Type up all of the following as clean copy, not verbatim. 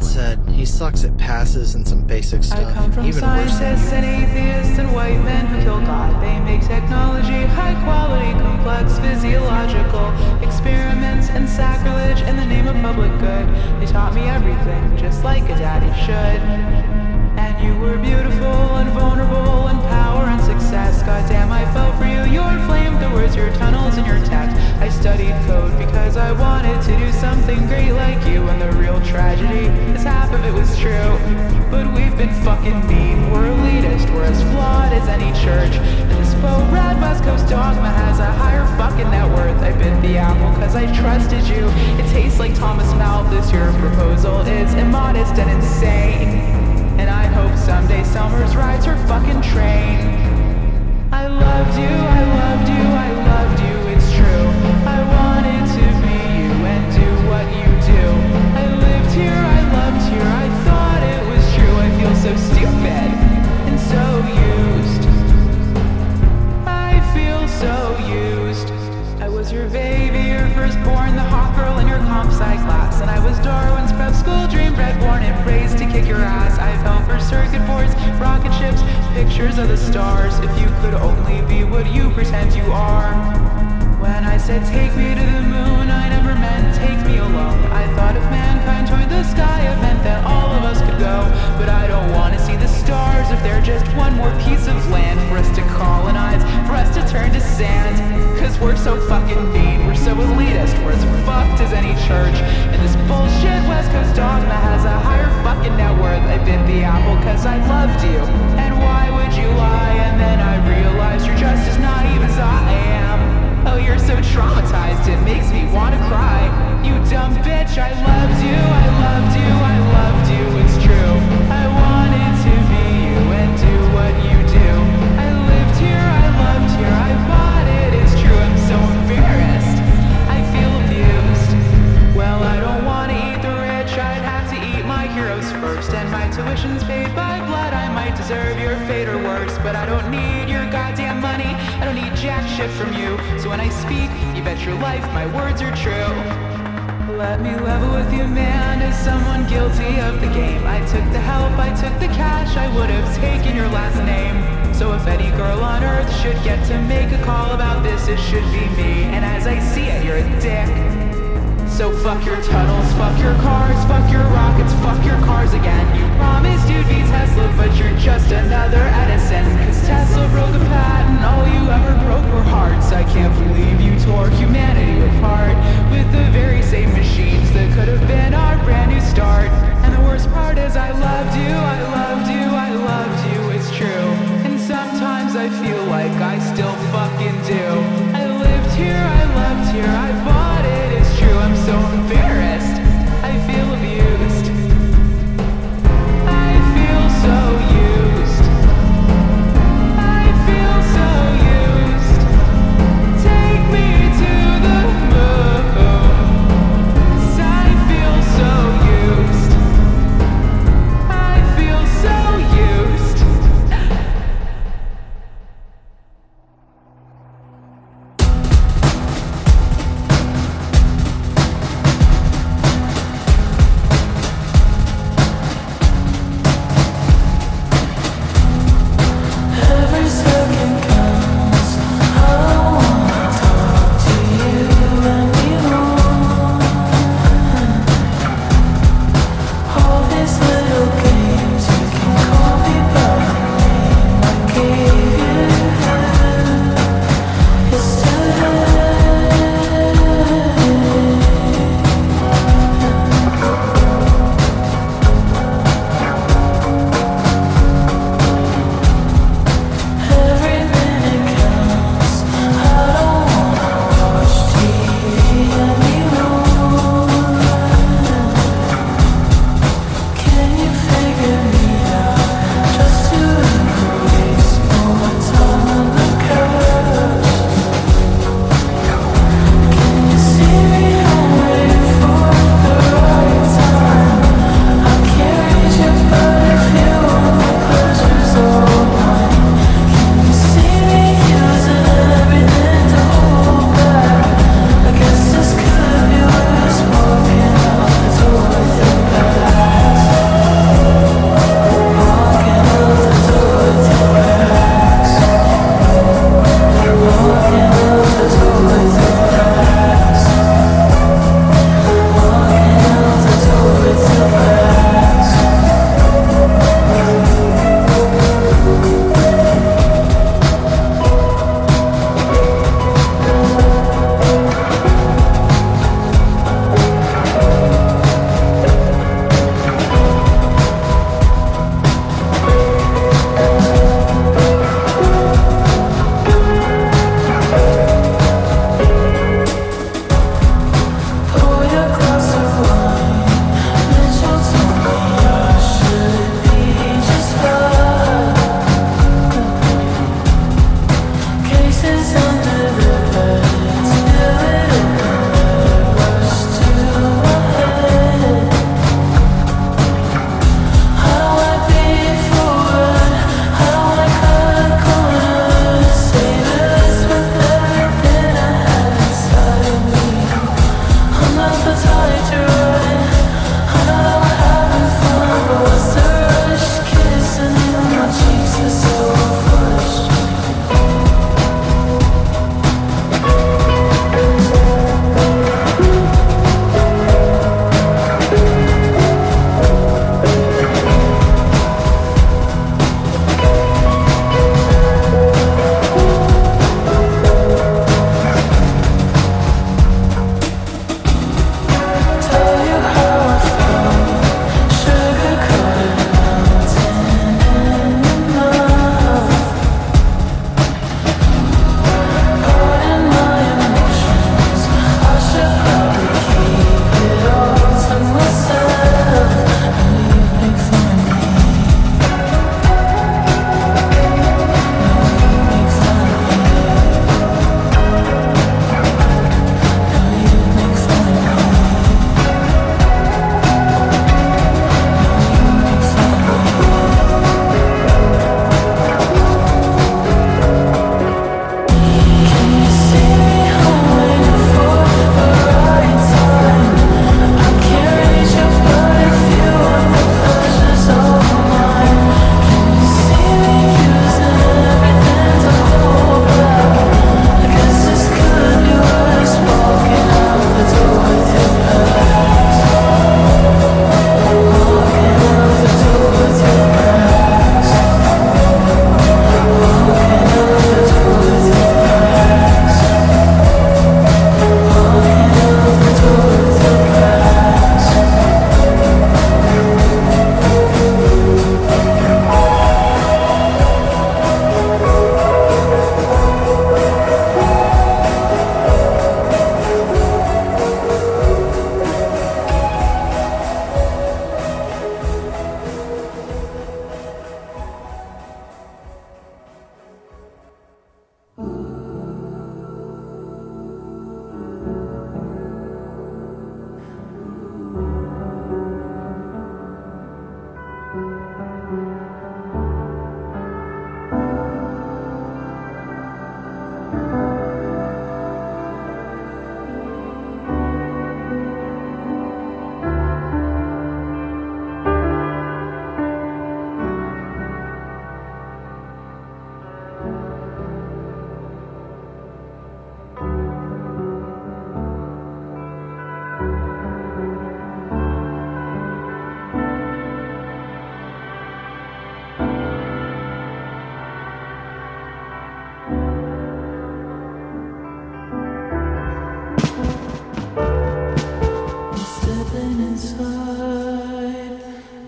That said, he sucks at passes and some basic stuff. I come from even worse than scientists and atheists and white men who kill God. They make technology high quality, complex, physiological experiments and sacrilege in the name of public good. They taught me everything, just like a daddy should. And you were beautiful and vulnerable and power and success. Goddamn, I fell for you. Your flamethrowers, your tunnels, and your tech. I studied code because I wanted to do something great like you. And the real tragedy is half of it was true. But we've been fucking mean. We're elitist. We're as flawed as any church. And this faux red West Coast dogma has a higher fucking net worth. I bit the apple cause I trusted you. It tastes like Thomas Malthus. Your proposal is immodest and insane. And I hope someday Summers rides her fucking train. I loved you, I loved you, I loved you, it's true. I wanted to be you and do what you do. I lived here, I loved here, I thought it was true. I feel so stupid and so used. I feel so used. I was your baby, your firstborn, the hot girl in your comp sci class. And I was Darwin's prep school dream, bred, born, and raised to kick your ass. I fell for circuit boards, rocket ships, pictures of the stars. If you could only be what you pretend you are. When I said take me to the moon, I never meant take me alone. I thought if mankind toured the sky, it meant that all of us could go. But I don't want to see the stars if they're just one more piece of land for us to colonize, for us to turn to sand. Cause we're so fucking mean, we're so elitist, we're as fucked as any church. And this bullshit West Coast dogma has a higher fucking net worth. I bit the apple cause I loved you. And why would you lie? And then I realized you're just as naive as I am. Oh, you're so traumatized, it makes me wanna cry. You dumb bitch, I loved you, I loved you, I loved you, it's true. I wanted to be you and do what you do. I lived here, I loved here, I bought it, it's true. I'm so embarrassed, I feel abused. Well, I don't wanna eat the rich, I'd have to eat my heroes first. And my tuition's paid by blood, I might deserve your fate or worse. But I don't need your goddamn money, I don't need jack shit from you. So when I speak, you bet your life my words are true. Let me level with you, man, as someone guilty of the game. I took the help, I took the cash, I would have taken your last name. So if any girl on earth should get to make a call about this, it should be me. And as I see it, you're a dick. So fuck your tunnels, fuck your cars, fuck your rockets, fuck your cars again. You promised you'd be Tesla, but you're just another Edison. Cause Tesla broke a patent, all you ever broke were hearts. I can't believe you tore humanity apart with the very same machines that could have been our brand new start. And the worst part is I loved you, I loved you, I loved you, it's true. And sometimes I feel like I still fucking do. I lived here, I loved here, I bought it, it's true. I'm so embarrassed, I feel abused.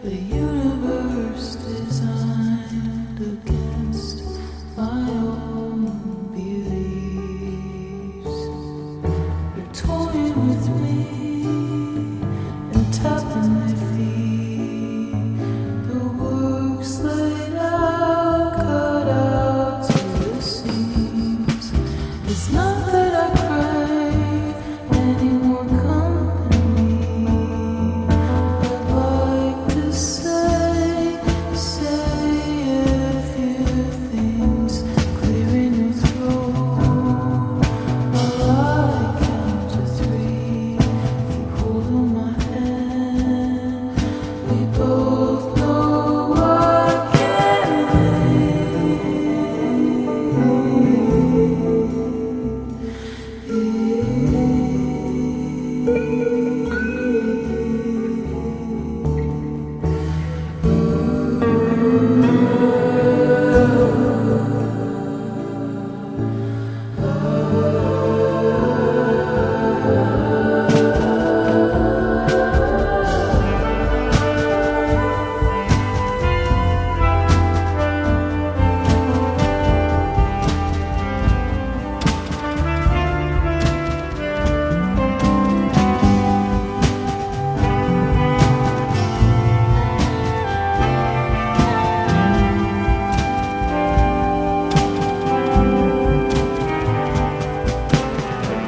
The universe designed against my own beliefs. You're toying with me and tapping my feet. The work's laid out, cut out to the seams. It's not that I crave any more company. I'd like to say a few things, clearing your throat while I count to three. Keep holding my hand. We both know I can't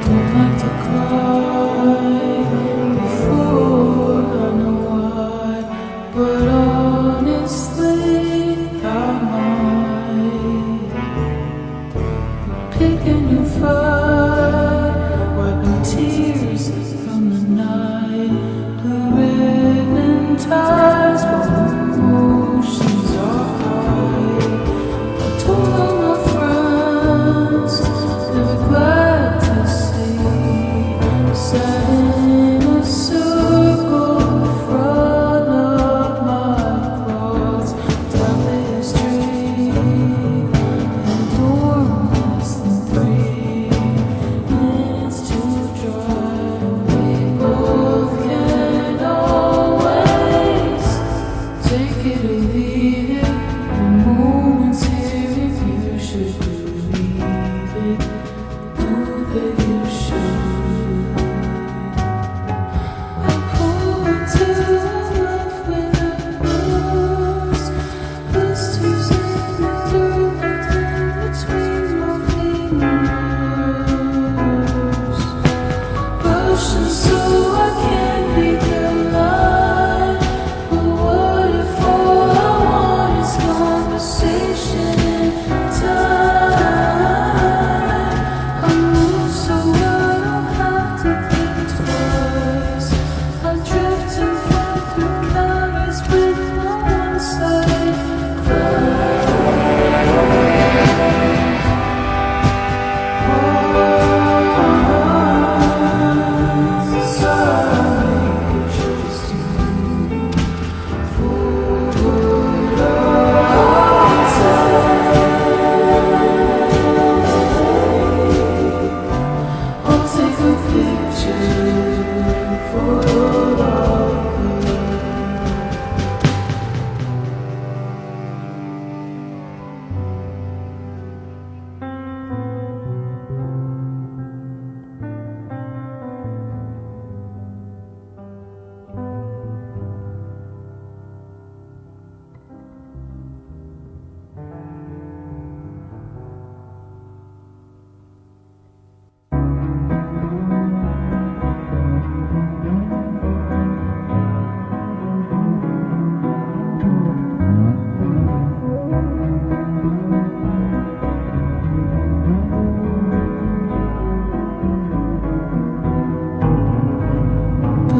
don't like to cry before I know why, but honestly I might. Picking your fight, wiping tears from the night. Blue ribbon ties, but emotions are high. I told all my friends they were glad to see. Sat in a circle in front of my clothes. Down the street and dorm less than 3 minutes to drive. We both can always take it or leave it. The moment's here if you should believe it. Know that you should. I pull into life with a buzz. Blisters in the dirt left in between my fingers. Rushing so I can't be their line. But what if all I want is conversation and time? I move so I don't have to think twice. I drift and fly through counties with my one-sided I'll take a picture for all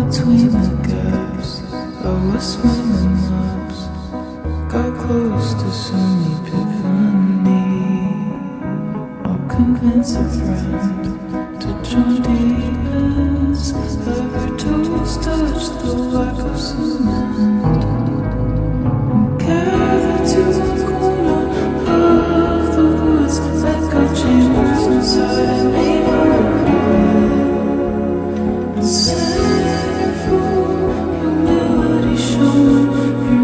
between the gaps, I was swimming laps. Got close to some epiphany. I'll convince a friend to join demons. Her toes touch the lack of cement. And gather to a corner of the woods. Echo chambers inside a neighborhood. And center for humility shown.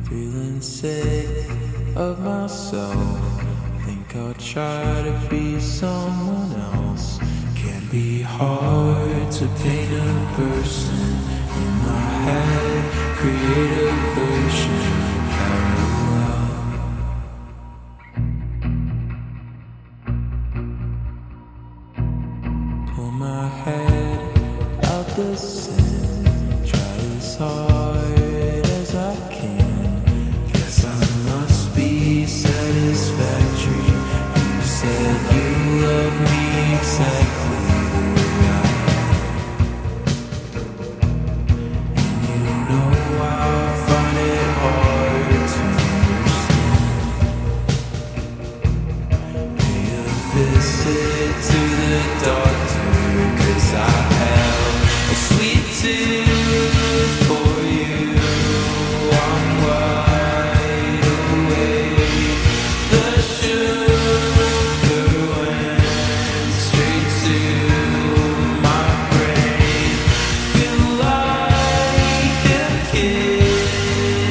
feeling sick of myself. Think I'll try to be someone else. Can be hard to paint a person in my head, create a version parallel. Pull my head out the sand, try as hard as I can. Guess I must be satisfactory. You said you love me exactly the way I am. And you know I find it hard to understand. Pay a visit to the doctor, 'cause I have a sweet tooth for you. I'm wide awake. The sugar went straight to my brain. Feel like a kid.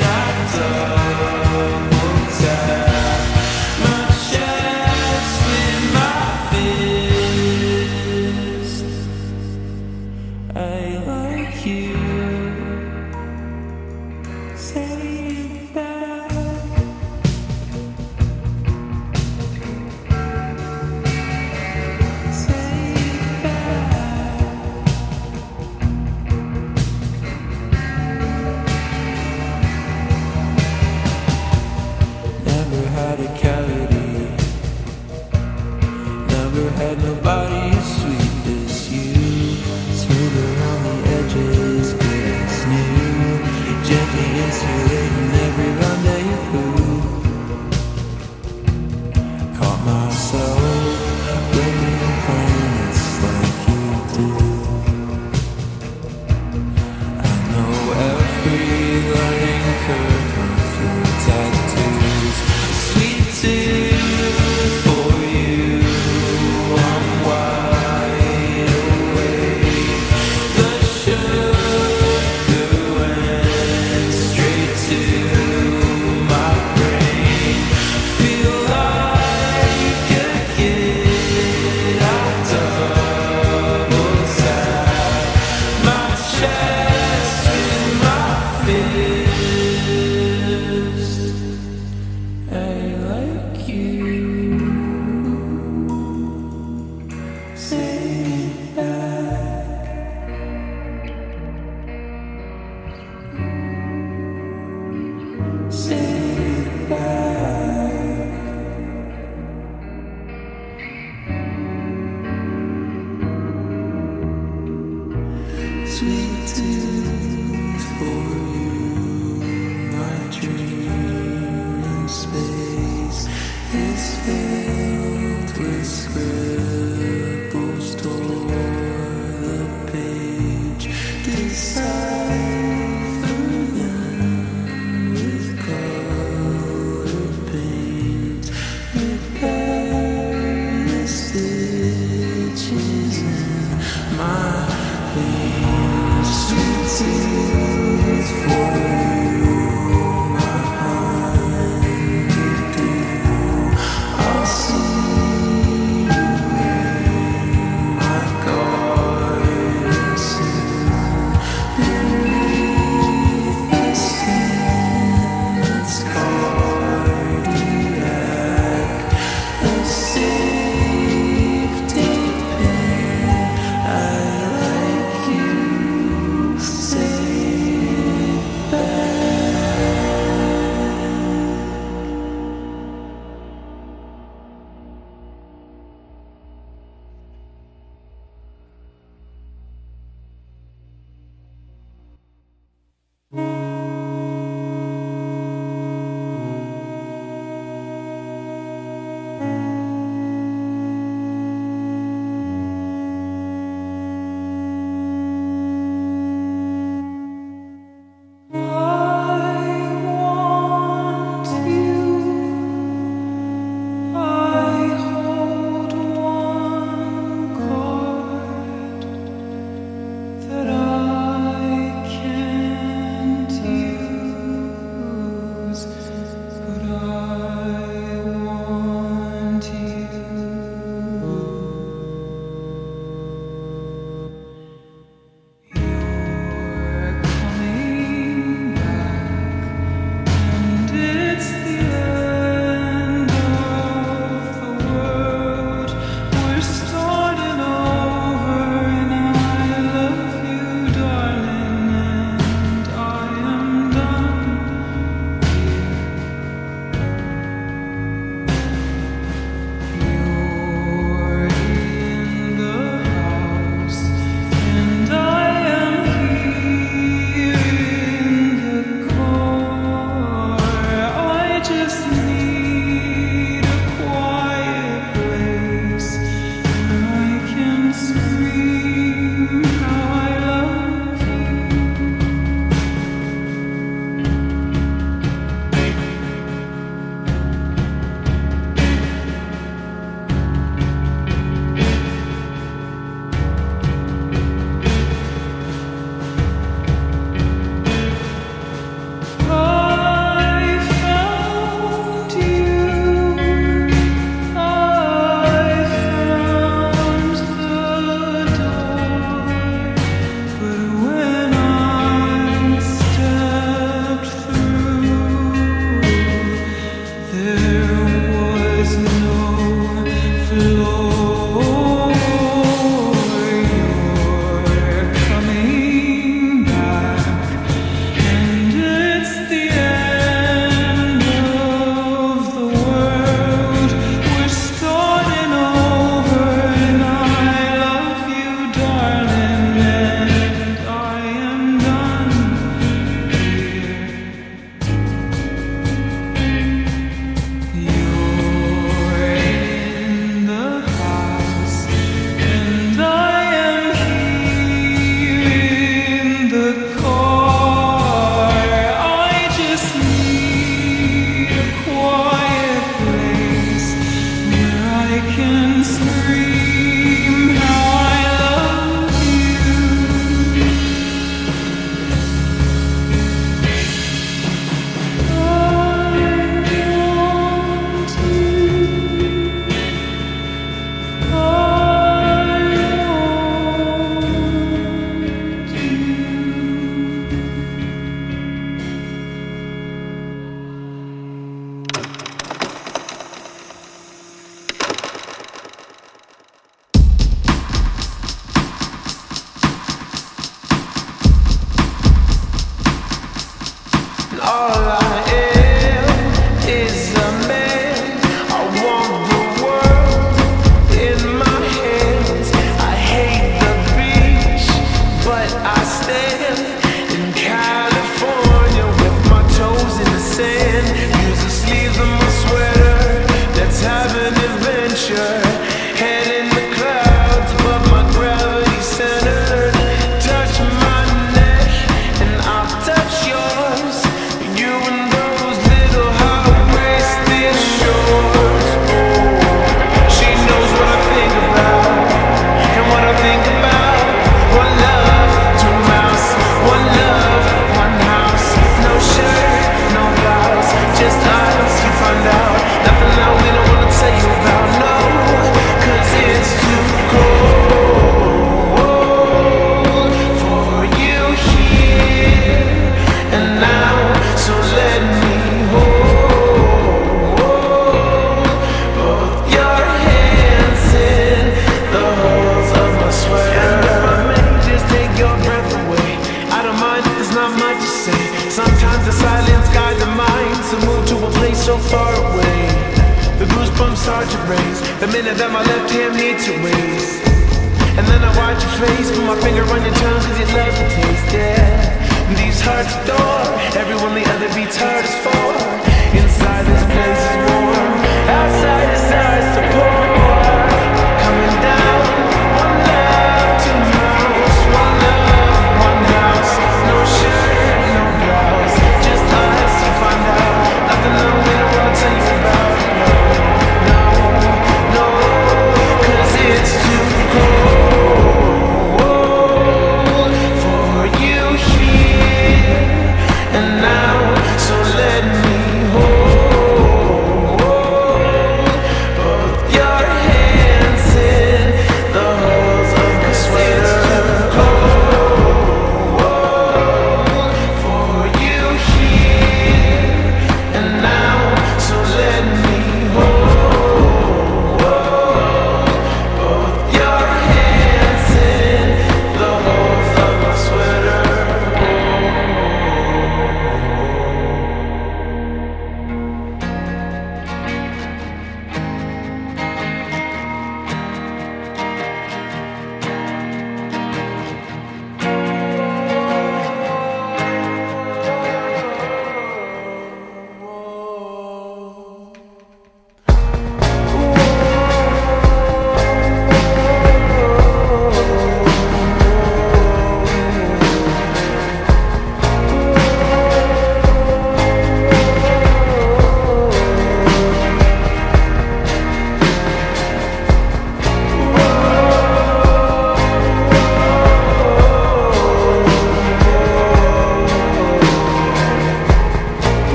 I double tap my chest with my fist. I like you. Say it back. Say it back. Never had a cavity. Never had nobody as sweet as you. Smooth around the edges, good as new. Gently insulating every rendezvous. Caught myself blaming planets like you do. I know every learning curve from your tattoos. Sweet tooth for you. I'm wide awake. The sugar went straight to my brain. Feel like a kid. I double tap my chest with my fist. I like you. Say it back. Say it back. Sweet tooth for you. My dream in space is filled with scribbles toward the page. Decipher them with color.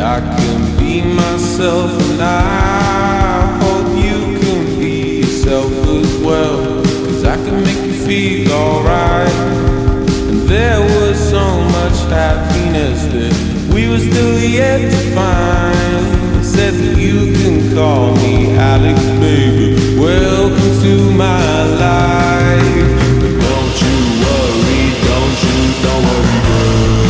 I can be myself, and I hope you can be yourself as well, 'cause I can make you feel alright. And there was so much happiness that we were still yet to find. Said that you can call me Alex, baby, welcome to my life. But don't you worry, don't worry, girl.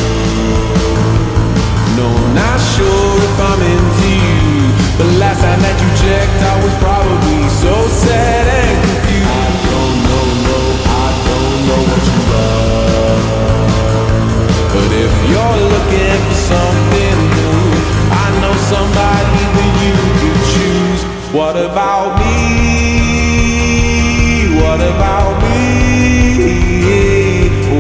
No, I'm not sure if I'm into you. The last time that you checked, I was probably so sad and confused. I don't know what you love. But if you're looking for something new, I know somebody that you could choose. What about me? What about me?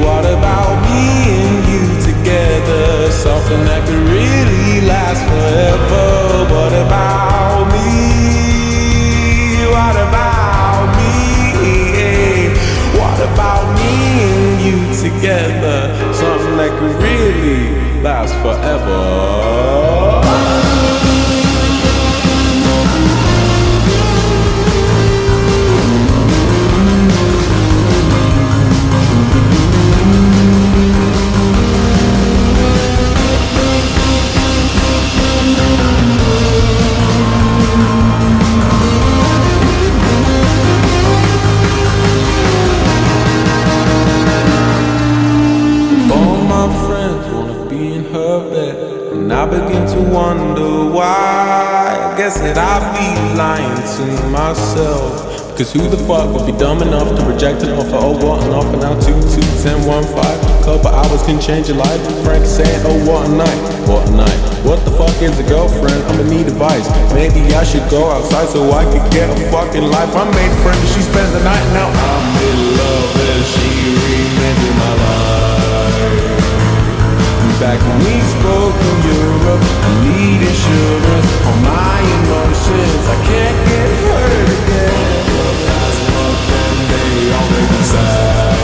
What about me and you together? Something that could really last forever. What about me? What about me? What about me and you together? Something that could really last forever. I begin to wonder why. I guess that I'd be lying to myself. Because who the fuck would be dumb enough to reject an offer? Oh, what an offer now, 2, 2, 10, 1, 5. Couple hours can change your life. Frank saying, oh, what a night, what a night. What the fuck is a girlfriend? I'ma need advice. Maybe I should go outside so I could get a fucking life. I made friends and she spends the night. Now I'm in love and she remains in my life. Back when we spoke in Europe, I need insurance on my emotions. I can't get hurt again. Last month and they all made me sad,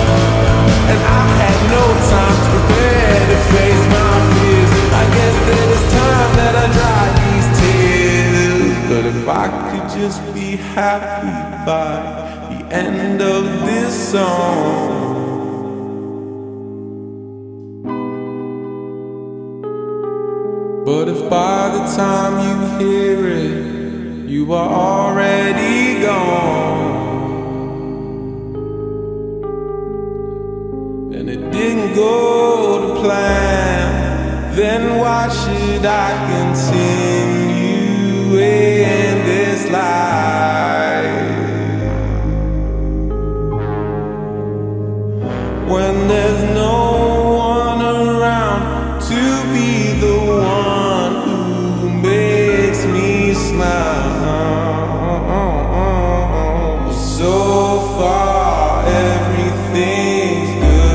and I had no time to prepare to face my fears. I guess that it's time that I dry these tears. But if I could just be happy by the end of this song. But if by the time you hear it, you are already gone, and it didn't go to plan, then why should I continue in this life? When there's no one around to be the one who makes me smile. So far, everything's good.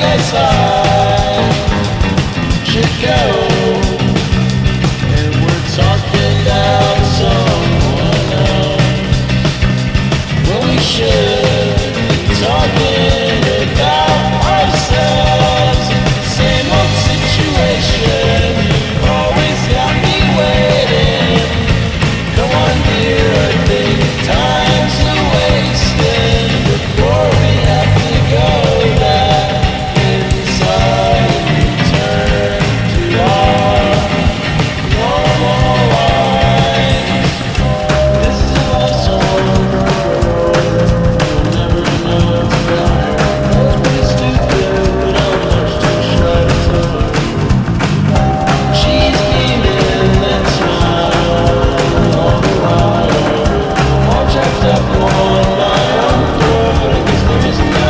place I should go, and we're talking about someone else. Well, we should be talking about ourselves. Same old situation, you've always got me waiting. Come on, dear, I think time's a wasting before we have to go back inside and return to our normal lives. This is a love song for a girl you'll never know about her. It's pretty stupid, but I'm much too shy to tell her. She's beaming and smiling all the while, all jacked up on my own throat. I guess there is no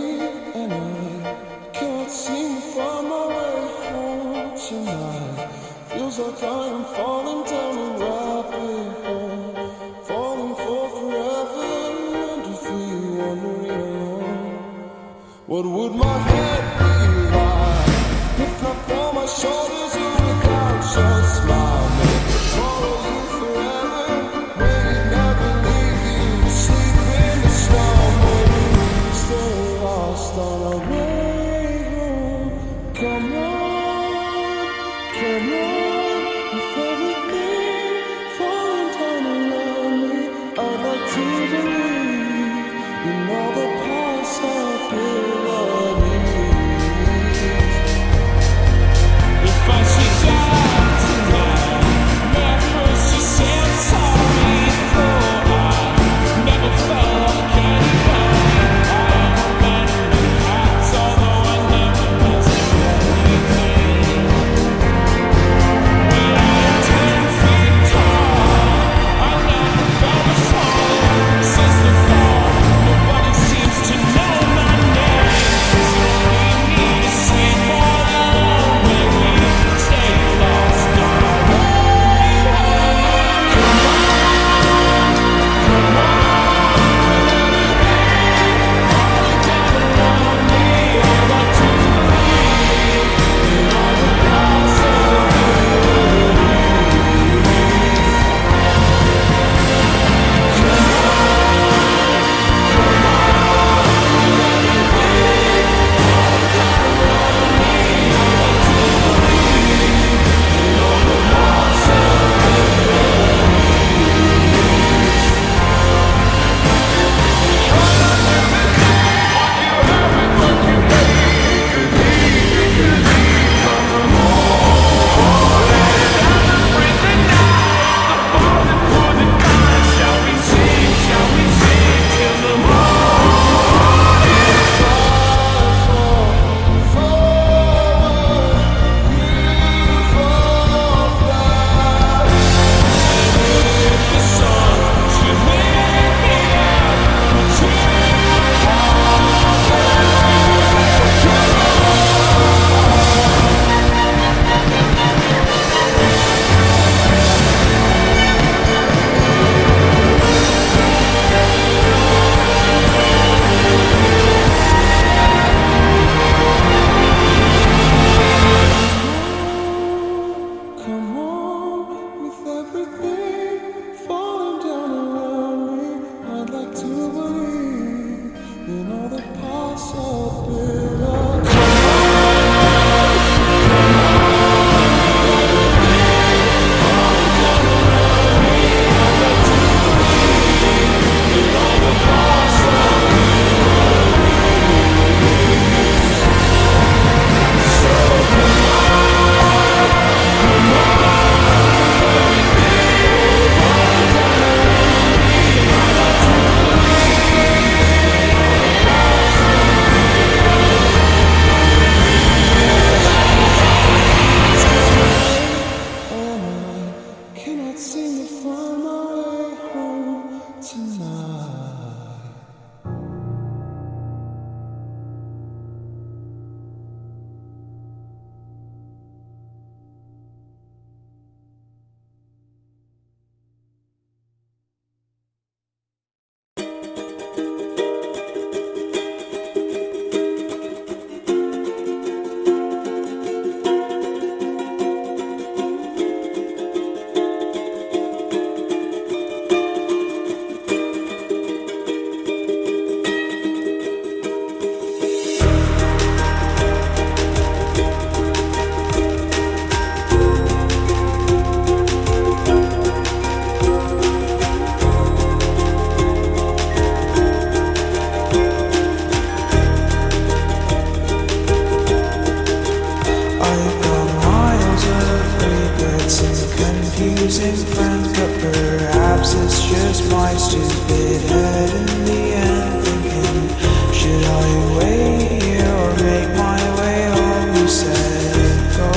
and I can't seem to find my way home tonight. Feels like I am falling down a rabbit hole, falling for forever and to feel wandering alone. What would my head be like if not for my shoulders or without your smile? Maybe follow you forever, maybe never leave you, sleep in the snow, maybe stay lost on our way home. Come on, come on, with everything falling down around me, I'd like to believe in all the possibilities. If I should die tonight, my first you said sorry for I never felt like anybody. I am a man who acts, although I never must do anything. Well, I am 10 feet tall, I never felt as tall since the fall. Nobody seems to know my name. It's only me to sleep all alone, baby. Stay lost on our way home. Come on, come on, falling down around me. I'd like to believe in all the possibilities. Come on, with everything falling down around me, I'd like to believe in all the possibilities. And I cannot seem to find my way home tonight. I've got miles of regrets and confusing friends, but perhaps it's just my stupid head in the end thinking, should I wait here or make my way home? You said go,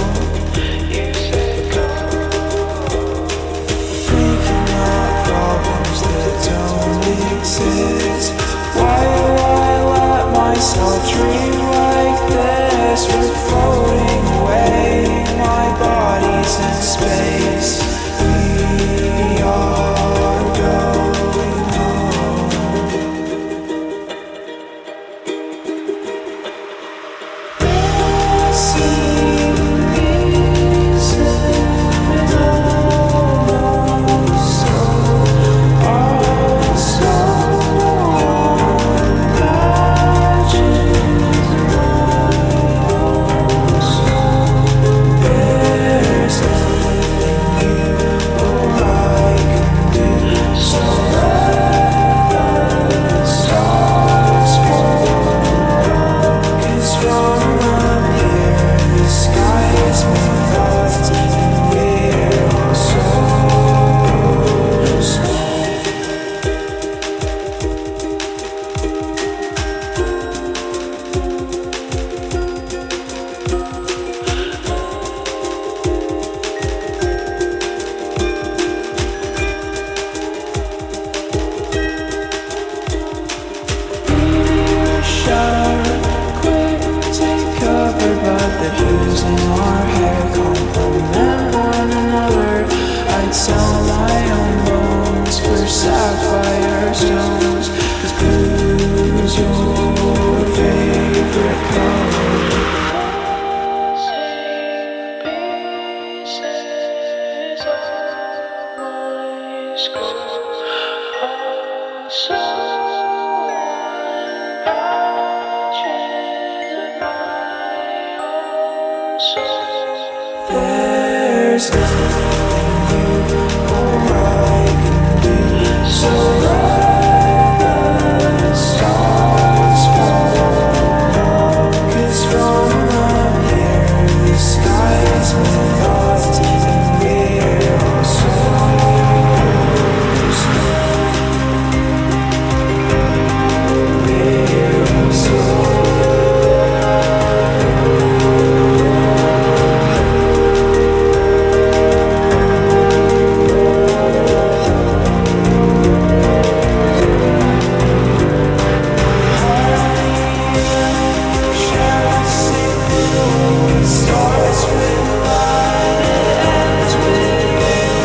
making up problems that don't exist. Why do I let myself dream like this. We're floating away, my body's in space. We are going home. Missing pieces almost so also there's nothing you or I can do. So let the stars fall, 'cause from up here the sky is moonlight and we're all so small. Meteor shower, quick, take cover, but the hues in our hair complement one another. I'd sell my own bones for sapphire stones, 'cause blue's your favorite color. Pieces of my skull, also there's nothing you or I can do. So let the stars fall, 'cause from up here the sky is moonlight and we're all so small. We're all so starts with light, it ends with rain.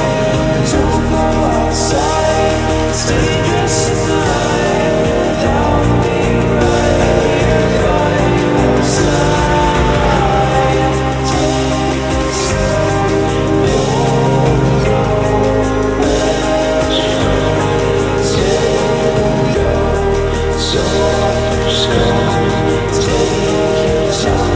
Don't go outside, it's dangerous tonight without me right here by your side. Take it slow, let's try to go. So just go, take your time.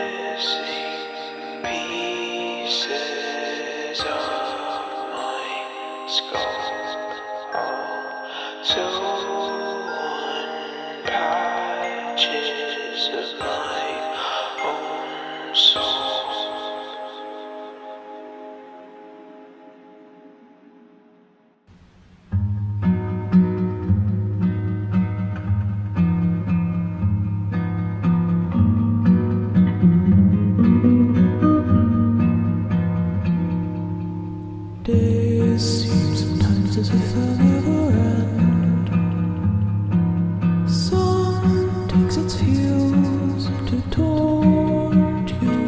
Missing pieces of my skull, so one patches of my own soul. Days seem sometimes as if they'll never end. Sun takes its heels to taunt you,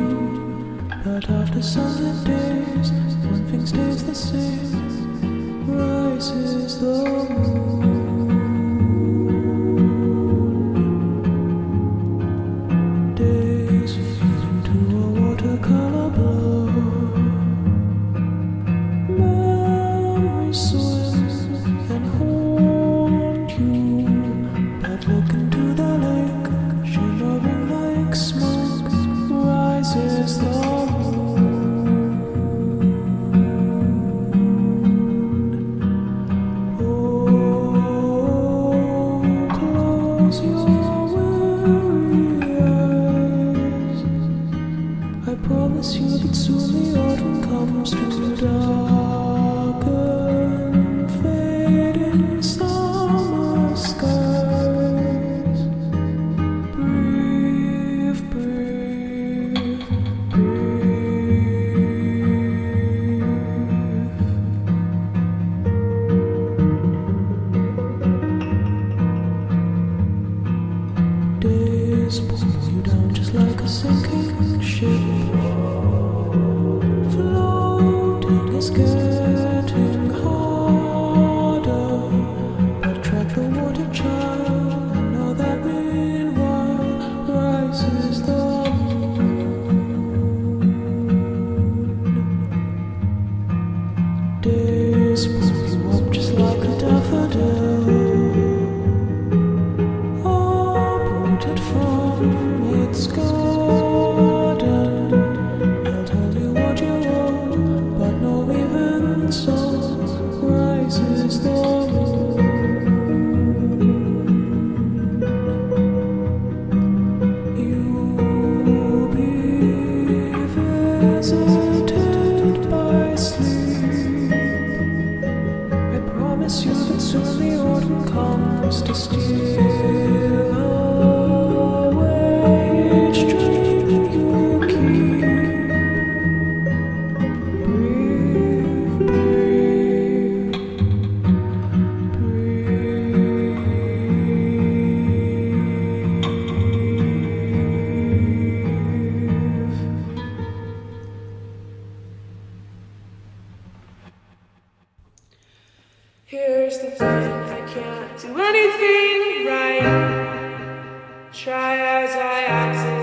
but after sunlit days, one thing stays the same. Rises the moon. Days fade into a watercolor blur. Memories swim and haunt you, but look into the lake, shimmering like smoke. Rises the moon. Oh, close your weary eyes. I promise you that soon the autumn comes to die. it's getting harder. But tread the water, child, and know that meanwhile rises the moon. Days pull you up just like a daffodil, uprooted from its garden. I'll tell you what you owe, but no, even so rises the moon. You'll be visited by sleep. I promise you that soon the autumn comes to steal away each dream you keep. Breathe, breathe, Here's the thing, I can't do anything right. Try as I accidentally